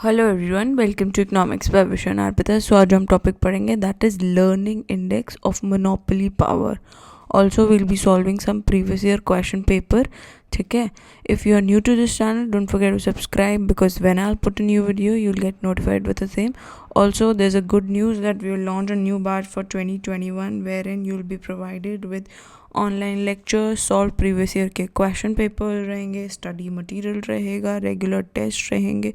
Hello everyone, welcome to economics by Vishan Arpita. So आज हम topic पढ़ेंगे that is learning index of monopoly power. Also will be solving some previous year question paper. ठीक है, if you are new to this channel don't forget to subscribe because when I put a new video you will get notified with the same. Also, there's a good news that we will launch a new batch for 2021 wherein you will be provided with online lecture, solve previous year के question paper रहेंगे, study material रहेगा, regular test रहेंगे.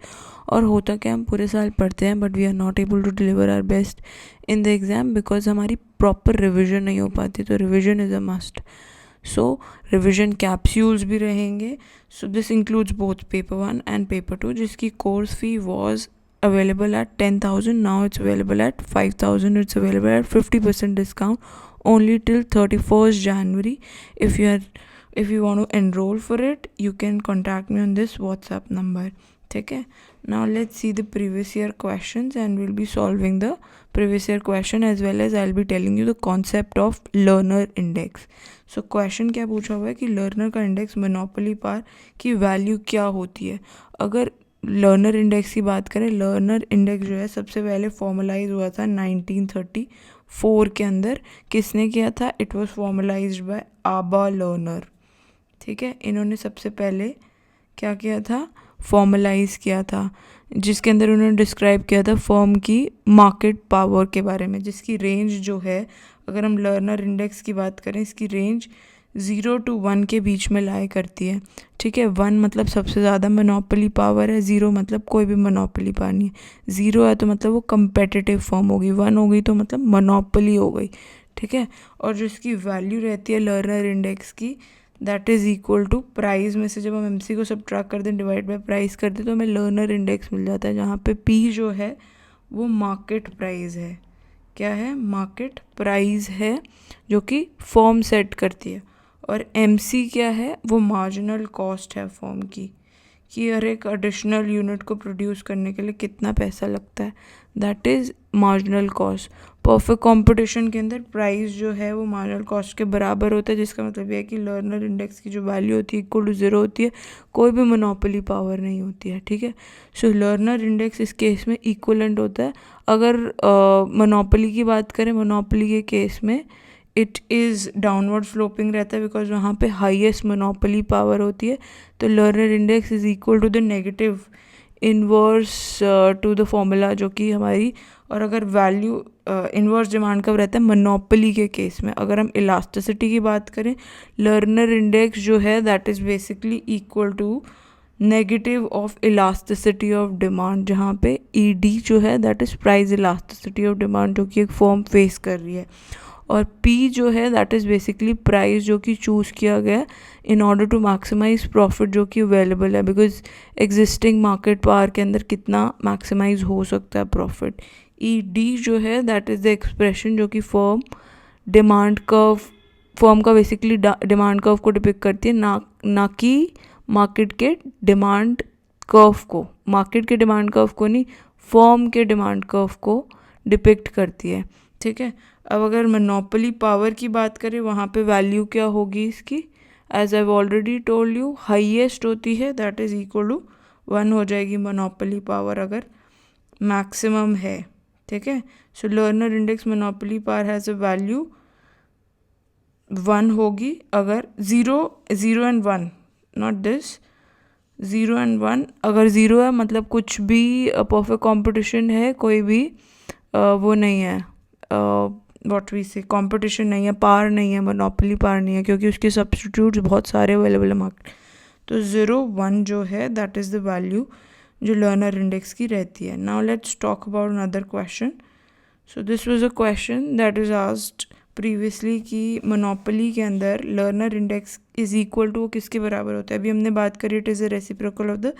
और होता क्या, हम पूरे साल पढ़ते हैं but we are not able to deliver our best in the exam because हमारी प्रॉपर रिविजन नहीं हो पाती. तो revision is a must. So revision capsules भी रहेंगे. So this includes both paper 1 and paper 2 जिसकी course fee was available at 10,000. Now it's available at 5,000. It's available at 50% discount only till 31st January. If you want to enroll for it, you can contact me on this WhatsApp number. Okay, now let's see the previous year questions and we'll be solving the previous year question as well as I'll be telling you the concept of learner index. So question क्या पूछा हुआ है कि learner का index monopoly par की value क्या होती है. अगर लर्नर इंडेक्स की बात करें, लर्नर इंडेक्स जो है सबसे पहले फॉर्मलाइज हुआ था 1934 के अंदर. किसने किया था? इट वाज फॉर्मलाइज्ड बाय आबा लर्नर. ठीक है, इन्होंने सबसे पहले क्या किया था? फॉर्मलाइज किया था, जिसके अंदर उन्होंने डिस्क्राइब किया था फर्म की मार्केट पावर के बारे में, जिसकी रेंज जो है, अगर हम लर्नर इंडेक्स की बात करें, इसकी रेंज 0 to 1 के बीच में लाई करती है. ठीक है, 1 मतलब सबसे ज़्यादा मोनोपोली पावर है, 0 मतलब कोई भी मोनोपोली पावर नहीं है. 0 है तो मतलब वो कंपेटिटिव फॉर्म होगी, 1 हो गई तो मतलब मोनोपोली हो गई. ठीक है, और जो इसकी वैल्यू रहती है लर्नर इंडेक्स की, that is equal to price में से जब हम एमसी को सब्ट्रैक्ट कर दें, डिवाइड बाय प्राइस कर दें, तो हमें लर्नर इंडेक्स मिल जाता है, जहाँ पे पी जो है वो मार्केट प्राइस है. क्या है? मार्केट प्राइस है, जो कि फर्म सेट करती है. और एमसी क्या है? वो मार्जिनल कॉस्ट है फर्म की, कि हर एक एडिशनल यूनिट को प्रोड्यूस करने के लिए कितना पैसा लगता है, that is marginal cost. Perfect competition के अंदर प्राइस जो है वो मार्जिनल कॉस्ट के बराबर होता है, जिसका मतलब ये है कि लर्नर इंडेक्स की जो वैल्यू होती है इक्वल टू 0 होती है, कोई भी मोनोपोली पावर नहीं होती है. ठीक है, सो लर्नर इंडेक्स इस केस में इक्वलेंट होता है. अगर मोनोपोली की बात करें, मोनोपोली के केस में इट इज़ डाउनवर्ड स्लोपिंग रहता है बिकॉज वहाँ पे हाईएस्ट मोनोपोली पावर होती है. तो Lerner index is equal to the negative inverse to the formula जो कि हमारी. और अगर वैल्यू इन्वर्स डिमांड कब रहता है? मोनोपोली के केस में. अगर हम इलास्टिसिटी की बात करें, लर्नर इंडेक्स जो है that is basically equal to negative of elasticity of demand, जहाँ पे ई डी जो है that is price elasticity of demand जो कि एक फॉर्म फेस कर रही है. और P जो है दैट इज़ बेसिकली प्राइस जो कि चूज़ किया गया in order to maximize profit जो कि अवेलेबल है, बिकॉज एग्जिस्टिंग मार्केट पावर के अंदर कितना मैक्सिमाइज हो सकता है प्रॉफिट. ई डी जो है दैट इज़ द एक्सप्रेशन जो कि फर्म डिमांड कर्व, फर्म का बेसिकली डिमांड कर्व को डिपिक्ट करती है, ना कि मार्केट के डिमांड कर्व को. मार्केट के डिमांड कर्व को नहीं, फर्म के डिमांड कर्व को डिपिक्ट करती है. ठीक है, अब अगर मोनोपोली पावर की बात करें, वहाँ पे वैल्यू क्या होगी इसकी? As I already told you, highest होती है दैट इज़ इक्वल टू 1 हो जाएगी मोनोपोली पावर अगर मैक्सिमम है. ठीक है, so Lerner index monopoly power has a value 1 होगी. अगर 0 एंड 1, नॉट दिस, 0 एंड 1, अगर 0 है मतलब कुछ भी परफेक्ट कंपटीशन है, कोई भी वो नहीं है, व्हाट वी से कंपटीशन नहीं है, पार नहीं है, मोनोपोली पार नहीं है, क्योंकि उसके सब्स्टिट्यूट्स बहुत सारे अवेलेबल है मार्केट. तो 0 1 जो है दैट इज़ द वैल्यू जो लर्नर इंडेक्स की रहती है. Now let's talk about another question. So this was a question that is asked previously कि मोनोपोली के अंदर Lerner index is equal to किसके बराबर होता है. अभी हमने बात करी it is a reciprocal of the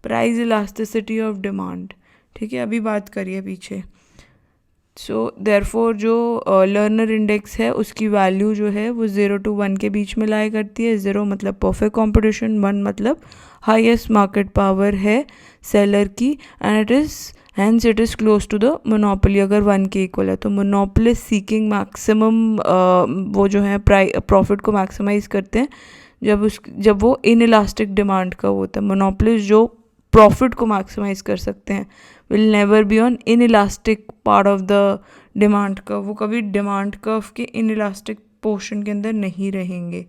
price elasticity of demand. ठीक है, अभी बात करिए पीछे. सो देयरफॉर जो लर्नर इंडेक्स है उसकी वैल्यू जो है वो 0 to 1 के बीच में लाई करती है. 0 मतलब परफेक्ट कंपटीशन, 1 मतलब हाईएस्ट मार्केट पावर है सेलर की, and it is close to the monopoly. अगर 1 के इक्वल है तो मोनोपोलिस्ट सीकिंग मैक्सिमम, वो जो है प्रॉफिट को मैक्सिमाइज करते हैं जब वो इन इलास्टिक डिमांड का होता है. मोनोपोलिस्ट जो प्रॉफिट को मैक्सिमाइज कर सकते हैं, will never be on in elastic part of the demand curve, वो कभी डिमांड कर्व के इन इलास्टिक पोर्शन के अंदर नहीं रहेंगे.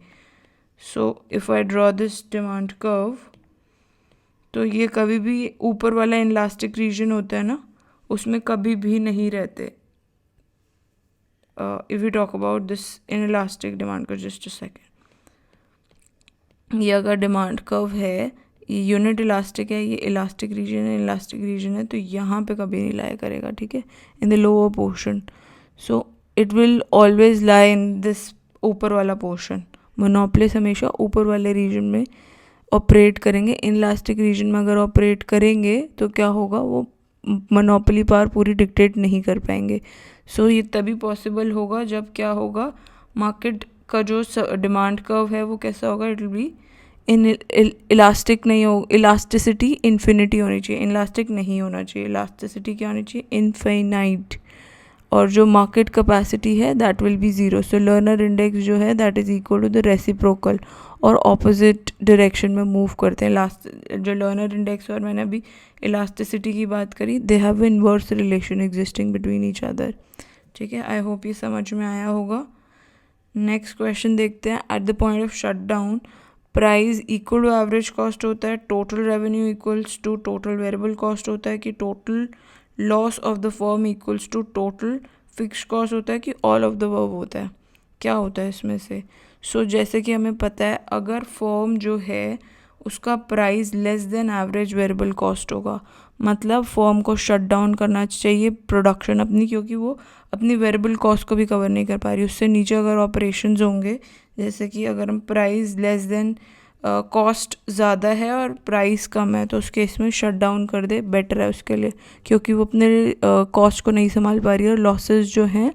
So if I draw this demand curve, तो ये कभी भी ऊपर वाला इलास्टिक रीजन होता है ना, उसमें कभी भी नहीं रहते. If you talk about this in elastic demand curve, just a second, ये अगर डिमांड कर्व है, ये यूनिट इलास्टिक है, ये इलास्टिक रीजन है, तो यहाँ पे कभी नहीं लाया करेगा, ठीक है, in the lower portion. So it will always lie in this ऊपर वाला पोर्शन. मोनोपोलिस्ट हमेशा ऊपर वाले रीजन में ऑपरेट करेंगे. इन इलास्टिक रीजन में अगर ऑपरेट करेंगे तो क्या होगा, वो मोनोपोली पावर पूरी डिक्टेट नहीं कर पाएंगे. सो ये तभी पॉसिबल होगा जब क्या होगा, मार्केट का जो डिमांड कर्व है वो कैसा होगा, it will be in elastic नहीं हो, इलास्टिसिटी इन्फिनिटी होनी चाहिए, इलास्टिक नहीं होना चाहिए, इलास्टिसिटी क्या होनी चाहिए, इनफाइनाइट. और जो मार्केट कैपेसिटी है that will be zero. So Lerner index जो है that is equal to the reciprocal, और ऑपोजिट डायरेक्शन में मूव करते हैं. लास्ट जो लर्नर इंडेक्स और मैंने अभी इलास्टिसिटी की बात करी, they have inverse relation existing between each other. ठीक है, आई होप ये समझ में आया होगा. नेक्स्ट क्वेश्चन देखते हैं. At the point of shut down, price equal to average cost होता है, total revenue equals to total variable cost होता है, कि total loss of the firm equals to total fix cost होता है, कि ऑल ऑफ द वर्ब होता है. क्या होता है इसमें से? सो जैसे कि हमें पता है, अगर फर्म जो है उसका price less than average variable cost होगा, मतलब फर्म को शट डाउन करना चाहिए प्रोडक्शन अपनी, क्योंकि वो अपनी वेरिएबल कॉस्ट को भी कवर नहीं कर पा रही. उससे नीचे अगर ऑपरेशंस होंगे, जैसे कि अगर हम प्राइस लेस देन कॉस्ट ज़्यादा है और प्राइस कम है, तो उस केस में शट डाउन कर दे, बेटर है उसके लिए, क्योंकि वो अपने कॉस्ट को नहीं संभाल पा रही है और लॉसेस जो हैं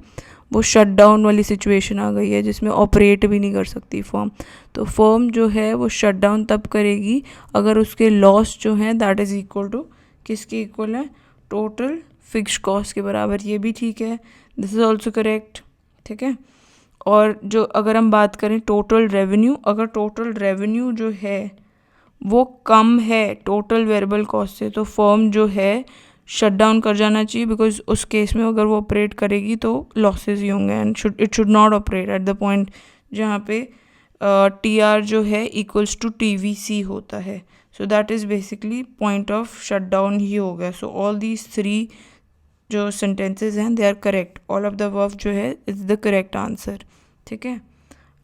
वो शट डाउन वाली सिचुएशन आ गई है जिसमें ऑपरेट भी नहीं कर सकती फर्म. तो फर्म जो है वो शट डाउन तब करेगी अगर उसके लॉस जो हैं दैट इज़ इक्वल टू, किसके इक्वल है, टोटल फिक्स कॉस्ट के बराबर. ये भी ठीक है, दिस इज़ ऑल्सो करेक्ट. ठीक है, और जो अगर हम बात करें टोटल रेवेन्यू, अगर टोटल रेवेन्यू जो है वो कम है टोटल वेरिएबल कॉस्ट से, तो फर्म जो है शट डाउन कर जाना चाहिए, बिकॉज उस केस में अगर वो ऑपरेट करेगी तो लॉसेस ही होंगे, and it should not operate at the point जहाँ पे TR जो है इक्वल्स टू TVC होता है. So that is basically point of shut down ही हो गया. सो ऑल दीज 3 जो सेंटेंसेज हैं they are correct. All of the verb जो है इज़ द करेक्ट आंसर. ठीक है,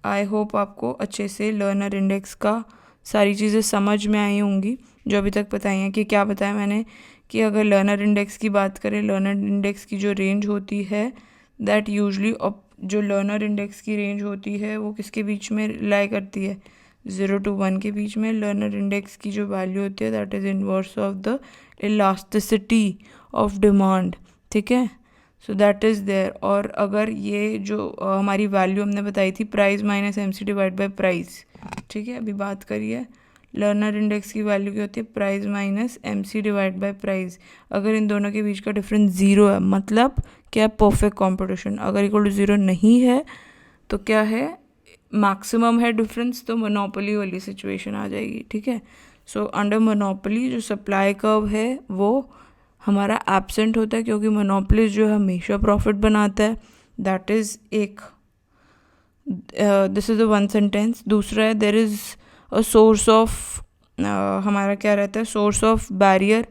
आई होप आपको अच्छे से लर्नर इंडेक्स का सारी चीज़ें समझ में आई होंगी जो अभी तक बताई हैं. कि क्या बताया मैंने, कि अगर लर्नर इंडेक्स की बात करें, लर्नर इंडेक्स की जो रेंज होती है दैट यूजली, जो लर्नर इंडेक्स की रेंज होती है वो किसके बीच में लाई करती है, 0 to 1 के बीच में. लर्नर इंडेक्स की जो वैल्यू होती है that is inverse of the elasticity of demand. ठीक है, सो दैट इज़ देयर. और अगर ये जो हमारी वैल्यू हमने बताई थी, price minus MC divide by price. ठीक है, अभी बात करिए लर्नर इंडेक्स की वैल्यू क्या होती है, price minus MC divide by price. अगर इन दोनों के बीच का डिफरेंस 0 है, मतलब क्या, परफेक्ट कॉम्पिटिशन. अगर इक्वल टू 0 नहीं है तो क्या है, मैक्सिमम है डिफरेंस, तो मोनोपोली वाली सिचुएशन आ जाएगी. ठीक है, सो अंडर मोनोपोली जो सप्लाई कर्व है वो हमारा एब्सेंट होता है, क्योंकि मोनोपोलिस्ट जो है हमेशा प्रॉफिट बनाता है. दैट इज़ एक, this is the one sentence. दूसरा है, there is a source of, हमारा क्या रहता है, सोर्स ऑफ बैरियर.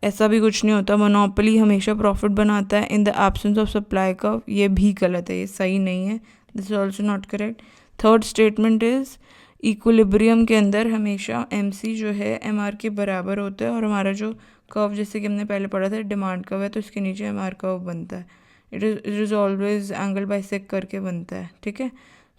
ऐसा भी कुछ नहीं होता, मोनोपोली हमेशा प्रॉफिट बनाता है in the absence of supply curve. ये भी गलत है, ये सही नहीं है, this is also not correct. Third statement is, equilibrium के अंदर हमेशा MC जो है MR के बराबर होता है, और हमारा जो कर्व, जैसे कि हमने पहले पढ़ा था, डिमांड कर्व है, तो इसके नीचे MR कर्व बनता है. It is always angle bisect करके बनता है. ठीक है,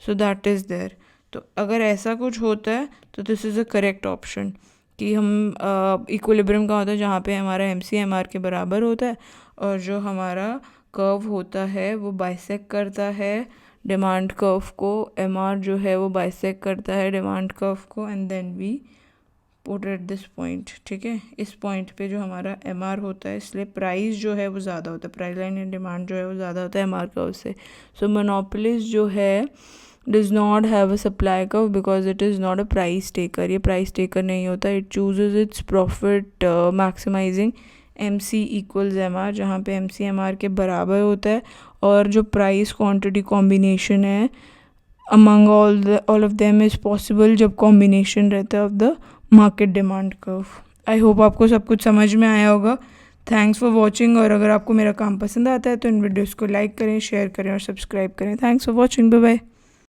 सो दैट इज़ देयर. तो अगर ऐसा कुछ होता है तो this is a correct option, कि हम इक्विलिब्रियम का होता है जहाँ पे हमारा MC MR के बराबर होता है, और जो हमारा कर्व होता है वो बाइसेक्ट करता है डिमांड कर्व को. MR जो है वो बाइसेक्ट करता है डिमांड कर्व को, and then we put at this point. ठीक है, इस पॉइंट पे जो हमारा MR होता है, इसलिए प्राइस जो है वो ज़्यादा होता है, प्राइस लाइन एंड डिमांड जो है वो ज़्यादा होता है MR कर्व से. सो मोनोपोलिस्ट जो है does not have a supply curve because it is not a price taker. ये price taker नहीं होता. It chooses its profit maximizing MC equals MR, जहाँ पे MC MR के बराबर होता है, और जो price quantity combination है among all of them is possible जब combination रहता है of the market demand curve. I hope आपको सब कुछ समझ में आया होगा. Thanks for watching. और अगर आपको मेरा काम पसंद आता है तो इन वीडियोस को लाइक करें, शेयर करें और सब्सक्राइब करें. Thanks for watching. Bye bye.